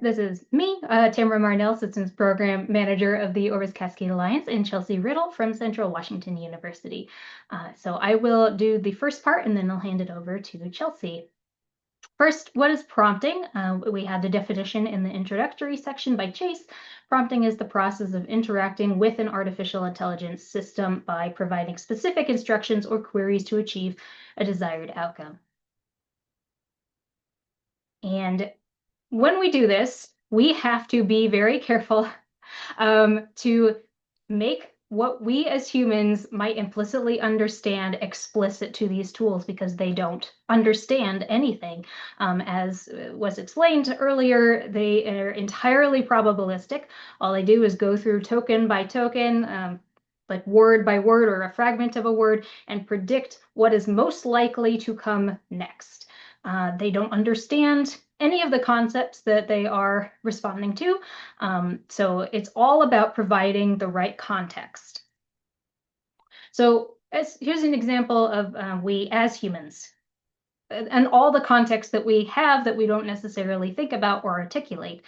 This is me, Tamara Marnell, Systems Program Manager of the Orbis Cascade Alliance, and Chelsea Riddle from Central Washington University. So I will do the first part and then I'll hand it over to Chelsea. First, what is prompting? We had the definition in the introductory section by Chase. Prompting is the process of interacting with an artificial intelligence system by providing specific instructions or queries to achieve a desired outcome. And when we do this, we have to be very careful to make what we as humans might implicitly understand explicit to these tools because they don't understand anything. As was explained earlier, they are entirely probabilistic. All they do is go through token by token, like word by word or a fragment of a word, and predict what is most likely to come next. They don't understand any of the concepts that they are responding to. So it's all about providing the right context. So here's an example of we as humans and all the context that we have that we don't necessarily think about or articulate.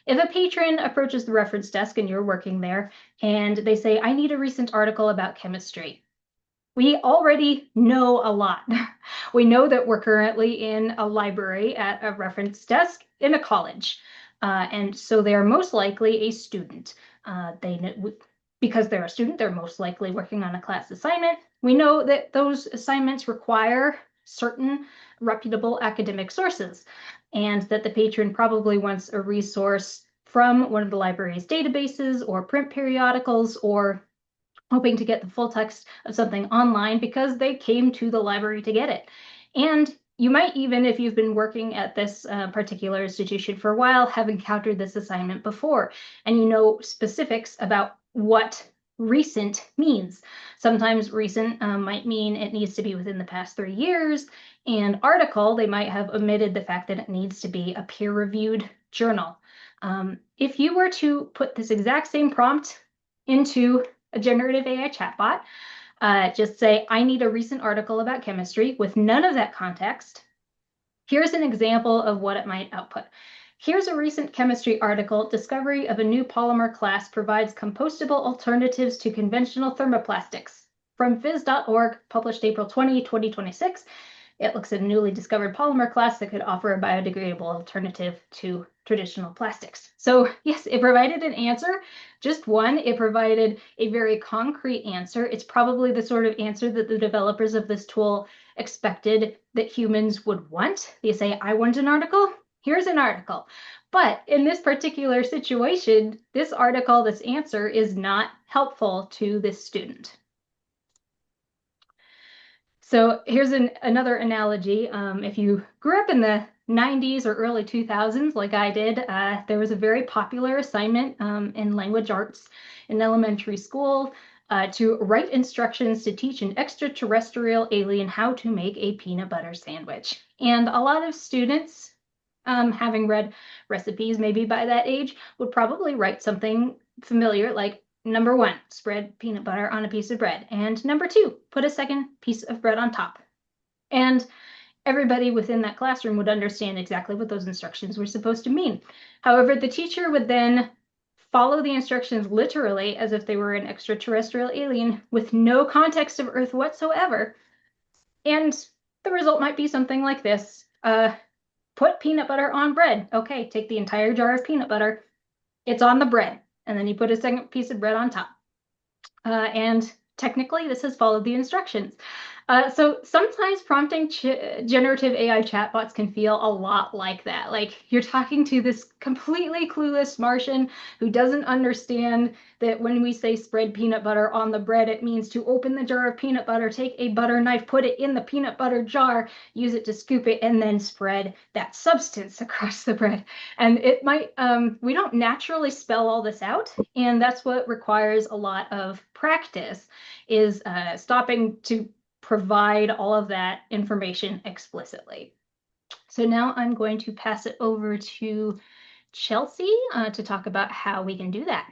If a patron approaches the reference desk and you're working there and they say, I need a recent article about chemistry, we already know a lot. We know that we're currently in a library at a reference desk in a college. And so they're most likely a student. Because they're a student, they're most likely working on a class assignment. We know that those assignments require certain reputable academic sources, and that the patron probably wants a resource from one of the library's databases or print periodicals, or hoping to get the full text of something online because they came to the library to get it. And you might even, if you've been working at this particular institution for a while, have encountered this assignment before, and you know specifics about what recent means. Sometimes recent might mean it needs to be within the past 3 years, and article, they might have omitted the fact that it needs to be a peer-reviewed journal. If you were to put this exact same prompt into a generative AI chatbot, just say, I need a recent article about chemistry with none of that context. Here's an example of what it might output. Here's a recent chemistry article. Discovery of a new polymer class provides compostable alternatives to conventional thermoplastics. From phys.org, published April 20, 2026. It looks at a newly discovered polymer class that could offer a biodegradable alternative to traditional plastics. So yes, it provided an answer, just one. It provided a very concrete answer. It's probably the sort of answer that the developers of this tool expected that humans would want. They say, I want an article, here's an article. But in this particular situation, this article, this answer is not helpful to this student. So here's another analogy. If you grew up in the 90s or early 2000s, like I did, there was a very popular assignment in language arts in elementary school to write instructions to teach an extraterrestrial alien how to make a peanut butter sandwich. And a lot of students, having read recipes maybe by that age, would probably write something familiar like, number 1, spread peanut butter on a piece of bread. And number 2, put a second piece of bread on top. And everybody within that classroom would understand exactly what those instructions were supposed to mean. However, the teacher would then follow the instructions literally as if they were an extraterrestrial alien with no context of Earth whatsoever. And the result might be something like this. Put peanut butter on bread. Okay, take the entire jar of peanut butter. It's on the bread. And then you put a second piece of bread on top. And technically, this has followed the instructions. So sometimes prompting generative AI chatbots can feel a lot like that. Like you're talking to this completely clueless Martian who doesn't understand that when we say spread peanut butter on the bread, it means to open the jar of peanut butter, take a butter knife, put it in the peanut butter jar, use it to scoop it, and then spread that substance across the bread. And it might, we don't naturally spell all this out, and that's what requires a lot of practice, is stopping to provide all of that information explicitly. So now I'm going to pass it over to Chelsea to talk about how we can do that.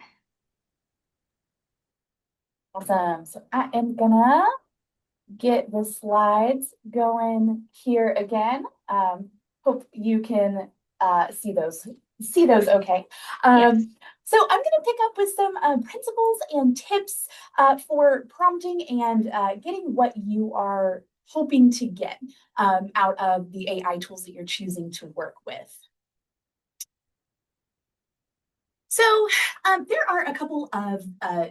Awesome. So I am gonna get the slides going here again. Hope you can see those see those okay. Yes. So I'm going to pick up with some principles and tips for prompting and getting what you are hoping to get out of the AI tools that you're choosing to work with. So there are a couple of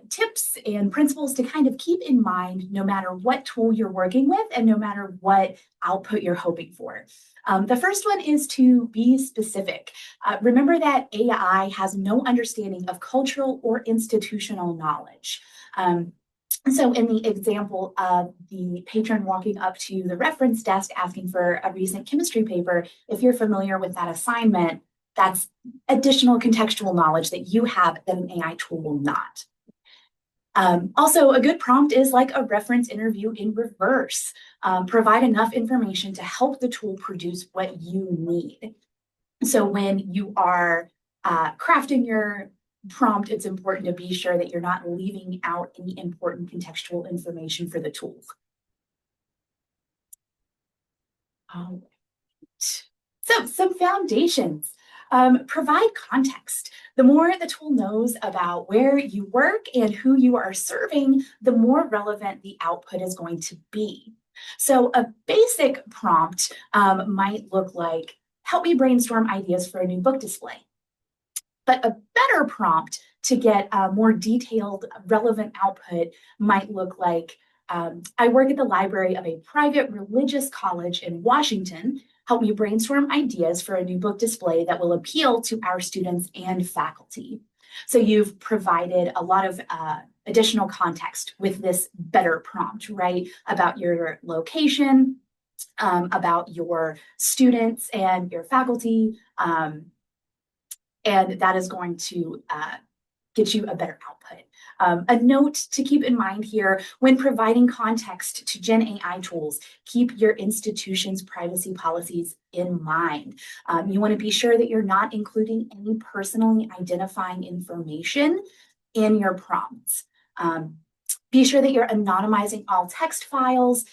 tips and principles to kind of keep in mind no matter what tool you're working with and no matter what output you're hoping for. The first one is to be specific. Remember that AI has no understanding of cultural or institutional knowledge. So in the example of the patron walking up to the reference desk asking for a recent chemistry paper, if you're familiar with that assignment, that's additional contextual knowledge that you have that an AI tool will not. Also, a good prompt is like a reference interview in reverse. Provide enough information to help the tool produce what you need. So when you are crafting your prompt, it's important to be sure that you're not leaving out any important contextual information for the tool. All right. So some foundations. Provide context. The more the tool knows about where you work and who you are serving, the more relevant the output is going to be. So a basic prompt might look like, help me brainstorm ideas for a new book display. But a better prompt to get a more detailed, relevant output might look like, I work at the library of a private religious college in Washington. Help me brainstorm ideas for a new book display that will appeal to our students and faculty. So you've provided a lot of additional context with this better prompt, right? About your location, about your students and your faculty, and that is going to get you a better output. A note to keep in mind here, when providing context to Gen AI tools, keep your institution's privacy policies in mind. You want to be sure that you're not including any personally identifying information in your prompts. Be sure that you're anonymizing all text files.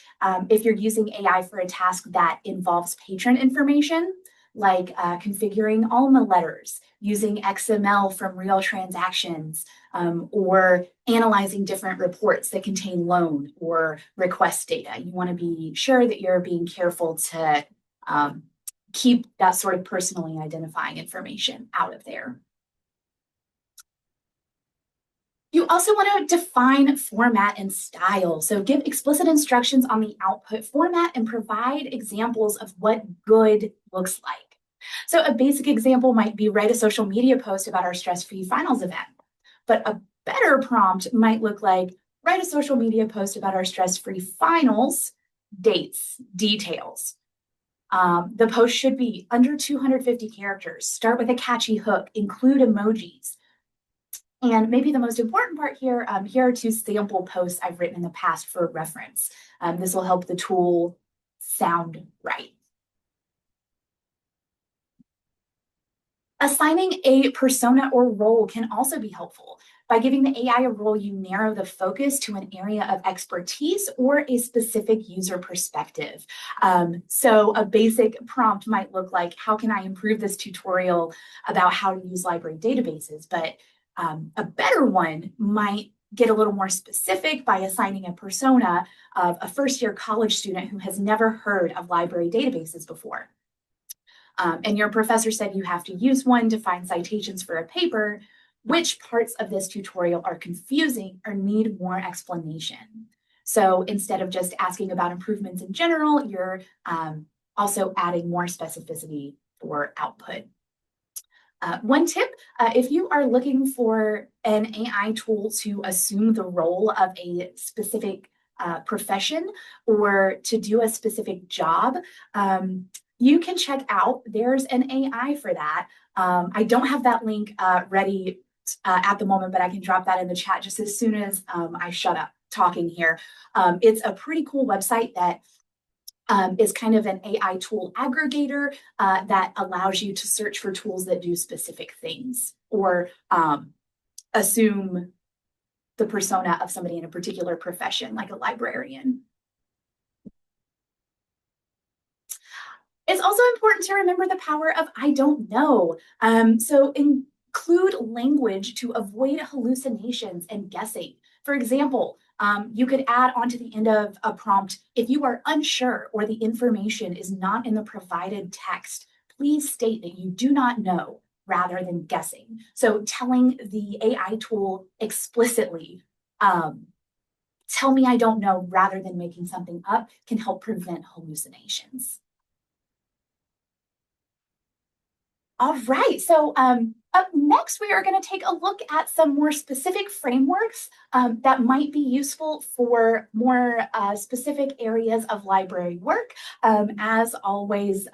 If you're using AI for a task that involves patron information, like configuring alma letters, using XML from real transactions, or analyzing different reports that contain loan or request data. You want to be sure that you're being careful to keep that sort of personally identifying information out of there. You also want to define format and style. So give explicit instructions on the output format and provide examples of what good looks like. So a basic example might be write a social media post about our stress-free finals event. But a better prompt might look like write a social media post about our stress-free finals, dates, details. The post should be under 250 characters. Start with a catchy hook, include emojis. And maybe the most important part here, here are two sample posts I've written in the past for reference. This will help the tool sound right. Assigning a persona or role can also be helpful. By giving the AI a role, you narrow the focus to an area of expertise or a specific user perspective. So a basic prompt might look like, how can I improve this tutorial about how to use library databases? But a better one might get a little more specific by assigning a persona of a first-year college student who has never heard of library databases before. And your professor said you have to use one to find citations for a paper. Which parts of this tutorial are confusing or need more explanation? So instead of just asking about improvements in general, you're also adding more specificity for output. One tip, if you are looking for an AI tool to assume the role of a specific profession or to do a specific job, you can check out, there's an AI for that. I don't have that link ready at the moment, but I can drop that in the chat just as soon as I shut up talking here. It's a pretty cool website that is kind of an AI tool aggregator that allows you to search for tools that do specific things or assume the persona of somebody in a particular profession, like a librarian. It's also important to remember the power of I don't know. So include language to avoid hallucinations and guessing. For example, you could add onto the end of a prompt, if you are unsure or the information is not in the provided text, please state that you do not know rather than guessing. So telling the AI tool explicitly, tell me I don't know rather than making something up can help prevent hallucinations. All right, so up next, we are going to take a look at some more specific frameworks that might be useful for more specific areas of library work. As always,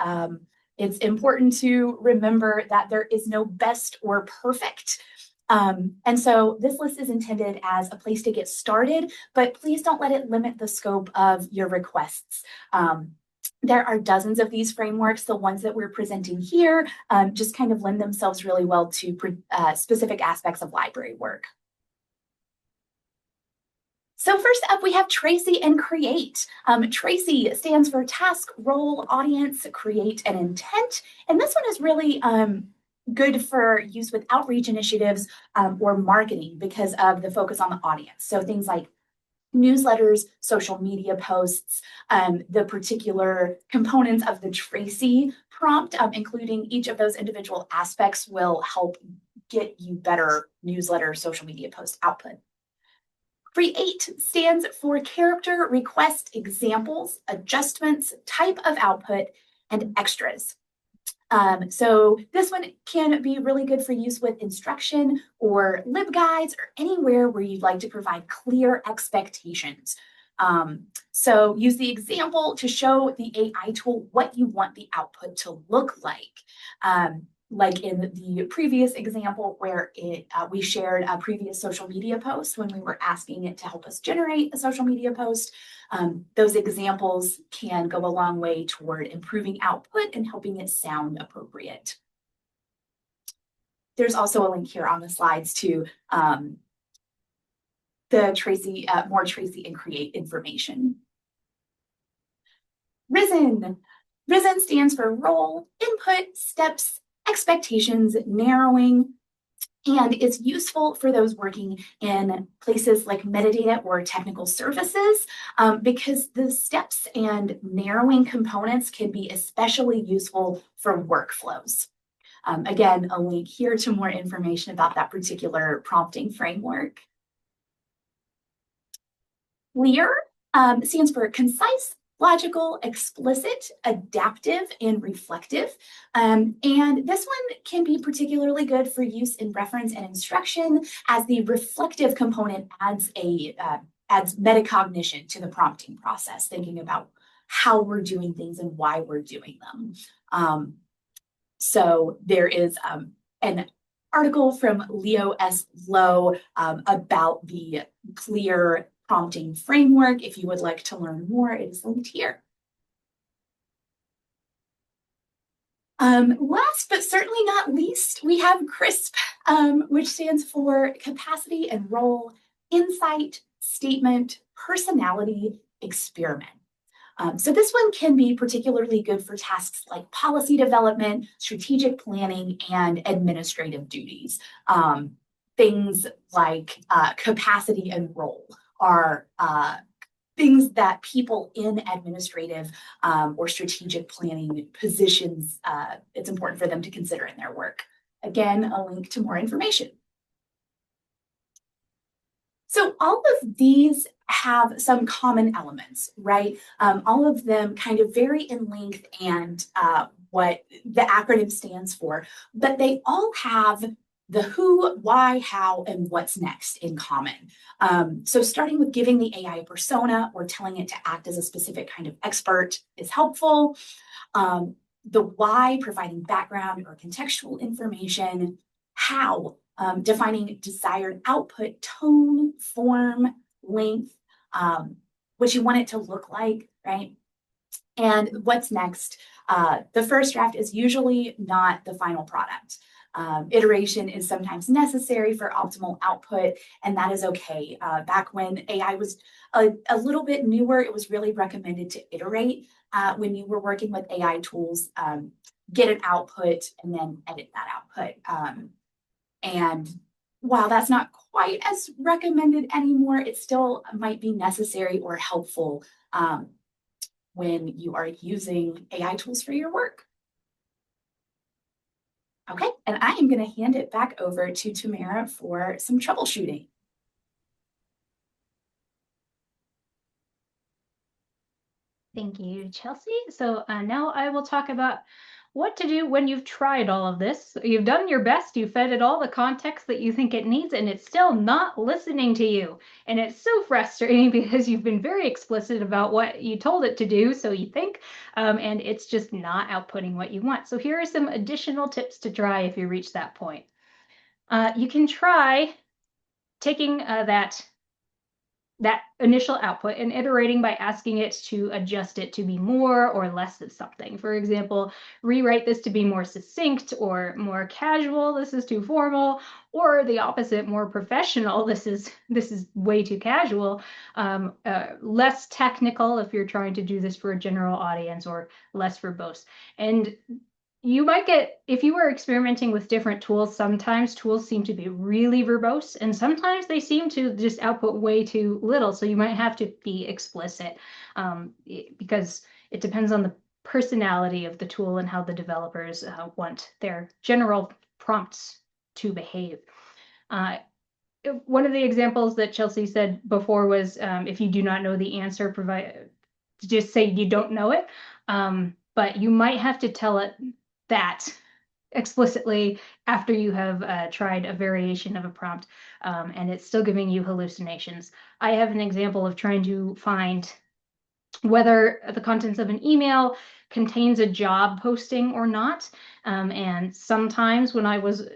it's important to remember that there is no best or perfect. And so this list is intended as a place to get started, but please don't let it limit the scope of your requests. There are dozens of these frameworks. The ones that we're presenting here just kind of lend themselves really well to specific aspects of library work. So first up, we have Tracy and Create. Tracy stands for Task, Role, Audience, Create, and Intent. And this one is really good for use with outreach initiatives or marketing because of the focus on the audience. So things like newsletters, social media posts, the particular components of the Tracy prompt, including each of those individual aspects will help get you better newsletter, social media post output. Create stands for character, request, examples, adjustments, type of output, and extras. So this one can be really good for use with instruction or libguides or anywhere where you'd like to provide clear expectations. So use the example to show the AI tool what you want the output to look like. Like in the previous example where we shared a previous social media post when we were asking it to help us generate a social media post. Those examples can go a long way toward improving output and helping it sound appropriate. There's also a link here on the slides to the Tracy, more Tracy and Create information. Risen. Risen stands for role, input, steps, expectations, narrowing, and it's useful for those working in places like metadata or technical services because the steps and narrowing components can be especially useful for workflows. Again, a link here to more information about that particular prompting framework. Clear stands for concise, logical, explicit, adaptive, and reflective. And this one can be particularly good for use in reference and instruction as the reflective component adds metacognition to the prompting process, thinking about how we're doing things and why we're doing them. So there is an article from Leo S. Lowe about the clear prompting framework. If you would like to learn more, it is linked here. Last but certainly not least, we have CRISP, which stands for Capacity and Role, Insight, Statement, Personality, Experiment. So this one can be particularly good for tasks like policy development, strategic planning, and administrative duties. Things like capacity and role are things that people in administrative or strategic planning positions, it's important for them to consider in their work. Again, a link to more information. So all of these have some common elements, right? All of them kind of vary in length and what the acronym stands for, but they all have the who, why, how, and what's next in common. So starting with giving the AI a persona or telling it to act as a specific kind of expert is helpful. The why, providing background or contextual information. How, defining desired output, tone, form, length, what you want it to look like, right? And what's next? The first draft is usually not the final product. Iteration is sometimes necessary for optimal output, and that is okay. Back when AI was a little bit newer, it was really recommended to iterate when you were working with AI tools, get an output and then edit that output. And while that's not quite as recommended anymore, it still might be necessary or helpful when you are using AI tools for your work. Okay, and I am going to hand it back over to Tamara for some troubleshooting. Thank you, Chelsea. So now I will talk about what to do when you've tried all of this. You've done your best, you fed it all the context that you think it needs, and it's still not listening to you. And it's so frustrating because you've been very explicit about what you told it to do, so you think, and it's just not outputting what you want. So here are some additional tips to try if you reach that point. You can try taking that initial output and iterating by asking it to adjust it to be more or less of something. For example, rewrite this to be more succinct or more casual. This is too formal, or the opposite, more professional. This is way too casual. Less technical if you're trying to do this for a general audience, or less verbose. And you might get, if you are experimenting with different tools, sometimes tools seem to be really verbose, and sometimes they seem to just output way too little. So you might have to be explicit because it depends on the personality of the tool and how the developers want their general prompts to behave. One of the examples that Chelsea said before was if you do not know the answer, just say you don't know it. But you might have to tell it that explicitly after you have tried a variation of a prompt and it's still giving you hallucinations. I have an example of trying to find whether the contents of an email contains a job posting or not. And sometimes when I was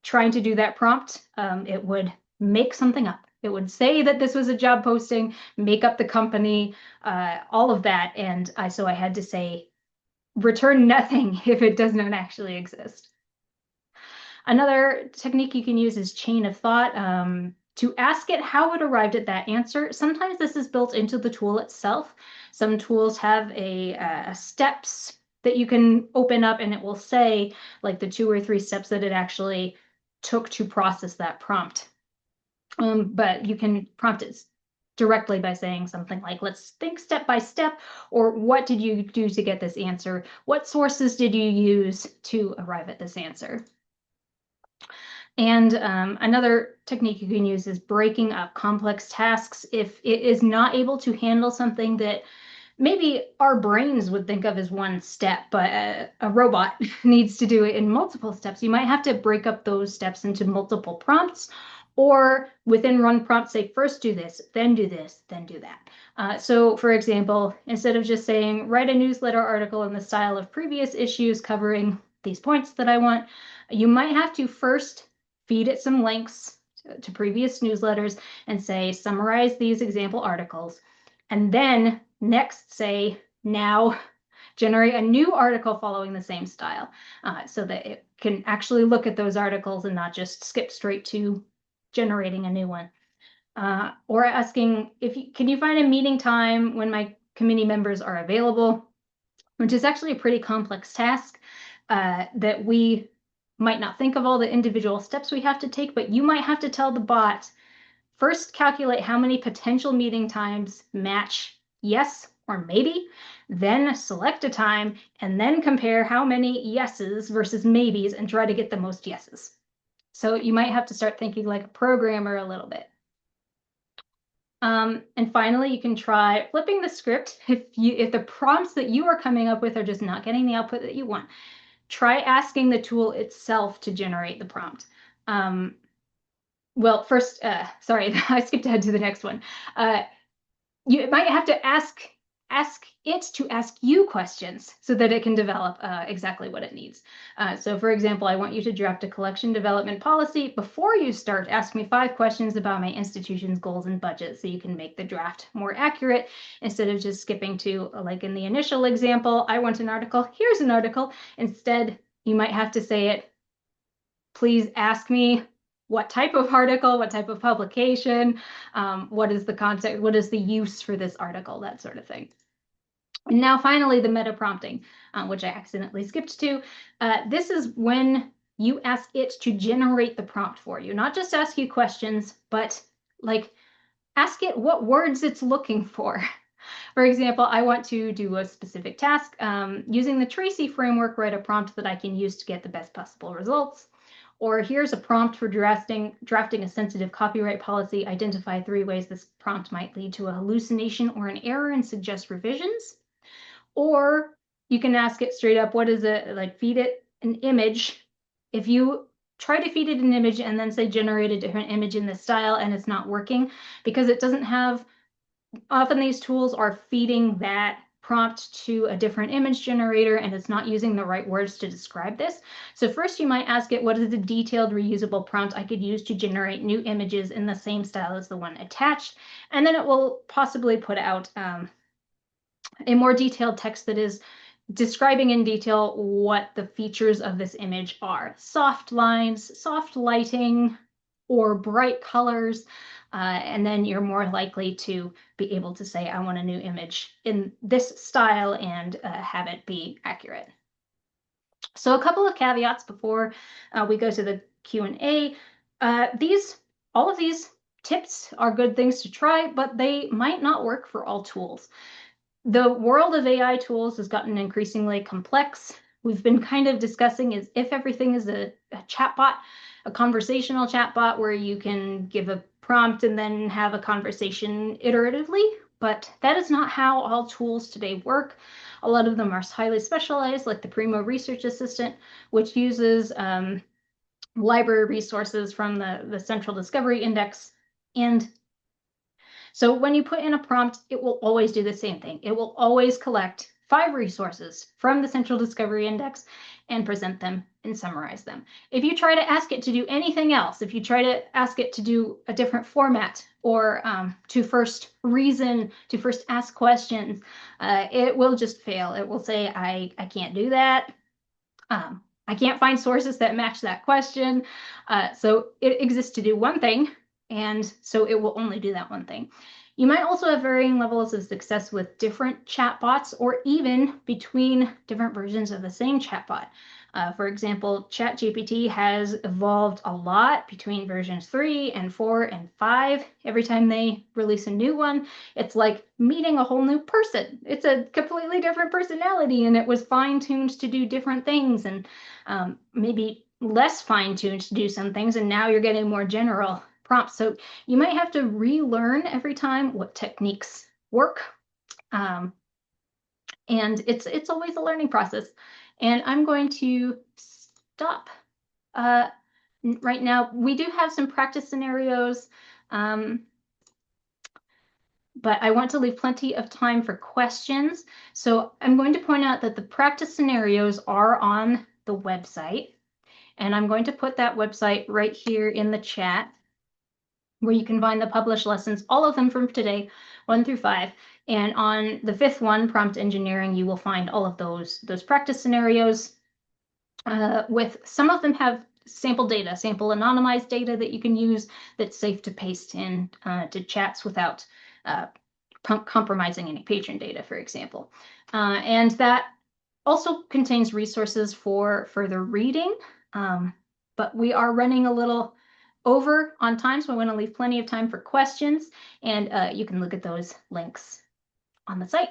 trying to do that prompt, it would make something up. It would say that this was a job posting, make up the company, all of that. And so I had to say, return nothing if it does not actually exist. Another technique you can use is chain of thought. To ask it how it arrived at that answer. Sometimes this is built into the tool itself. Some tools have a steps that you can open up, and it will say like the 2 or 3 steps that it actually took to process that prompt. But you can prompt it directly by saying something like, let's think step by step, or what did you do to get this answer? What sources did you use to arrive at this answer? And another technique you can use is breaking up complex tasks. If it is not able to handle something that maybe our brains would think of as one step, but a robot needs to do it in multiple steps, you might have to break up those steps into multiple prompts, or within one prompt say, first do this, then do this, then do that. So for example, instead of just saying, write a newsletter article in the style of previous issues covering these points that I want, you might have to first feed it some links to previous newsletters and say, summarize these example articles, and then next say, now generate a new article following the same style, so that it can actually look at those articles and not just skip straight to generating a new one. Or asking, can you find a meeting time when my committee members are available, which is actually a pretty complex task that we might not think of all the individual steps we have to take, but you might have to tell the bot, first calculate how many potential meeting times match yes or maybe, then select a time, and then compare how many yeses versus maybes and try to get the most yeses. So you might have to start thinking like a programmer a little bit. And finally, you can try flipping the script. If the prompts that you are coming up with are just not getting the output that you want, try asking the tool itself to generate the prompt. Well, first, sorry, I skipped ahead to the next one. You might have to ask it to ask you questions so that it can develop exactly what it needs. So for example, I want you to draft a collection development policy. Before you start, ask me 5 questions about my institution's goals and budget so you can make the draft more accurate instead of just skipping to, like in the initial example, I want an article, here's an article. Instead, you might have to say it, please ask me what type of article, what type of publication, what is the context, what is the use for this article, that sort of thing. And now finally, the meta prompting, which I accidentally skipped to. This is when you ask it to generate the prompt for you, not just ask you questions, but like ask it what words it's looking for. For example, I want to do a specific task. Using the Tracy framework, write a prompt that I can use to get the best possible results. Or here's a prompt for drafting a sensitive copyright policy. Identify 3 ways this prompt might lead to a hallucination or an error and suggest revisions. Or you can ask it straight up, what is it, like feed it an image. If you try to feed it an image and then say generate a different image in this style and it's not working because it doesn't have, often these tools are feeding that prompt to a different image generator and it's not using the right words to describe this. So first you might ask it, what is a detailed reusable prompt I could use to generate new images in the same style as the one attached? And then it will possibly put out a more detailed text that is describing in detail what the features of this image are. Soft lines, soft lighting, or bright colors. And then you're more likely to be able to say, I want a new image in this style and have it be accurate. So a couple of caveats before we go to the Q&A. All of these tips are good things to try, but they might not work for all tools. The world of AI tools has gotten increasingly complex. We've been kind of discussing is if everything is a chatbot, a conversational chatbot where you can give a prompt and then have a conversation iteratively, but that is not how all tools today work. A lot of them are highly specialized, like the Primo Research Assistant, which uses library resources from the Central Discovery Index. And so when you put in a prompt, it will always do the same thing. It will always collect 5 resources from the Central Discovery Index and present them and summarize them. If you try to ask it to do anything else, if you try to ask it to do a different format or to first reason, to first ask questions, it will just fail. It will say, I can't do that. I can't find sources that match that question. So it exists to do one thing, and so it will only do that one thing. You might also have varying levels of success with different chatbots or even between different versions of the same chatbot. For example, ChatGPT has evolved a lot between versions 3 and 4 and 5. Every time they release a new one, it's like meeting a whole new person. It's a completely different personality, and it was fine-tuned to do different things and maybe less fine-tuned to do some things, and now you're getting more general prompts. So you might have to relearn every time what techniques work. And it's always a learning process. And I'm going to stop right now. We do have some practice scenarios, but I want to leave plenty of time for questions. So I'm going to point out that the practice scenarios are on the website. And I'm going to put that website right here in the chat, where you can find the published lessons, all of them from today, 1 through 5. And on the 5th one, prompt engineering, you will find all of those practice scenarios. With some of them have sample data, sample anonymized data that you can use that's safe to paste in to chats without compromising any patron data, for example. And that also contains resources for further reading, but we are running a little over on time, so I want to leave plenty of time for questions, and you can look at those links on the site.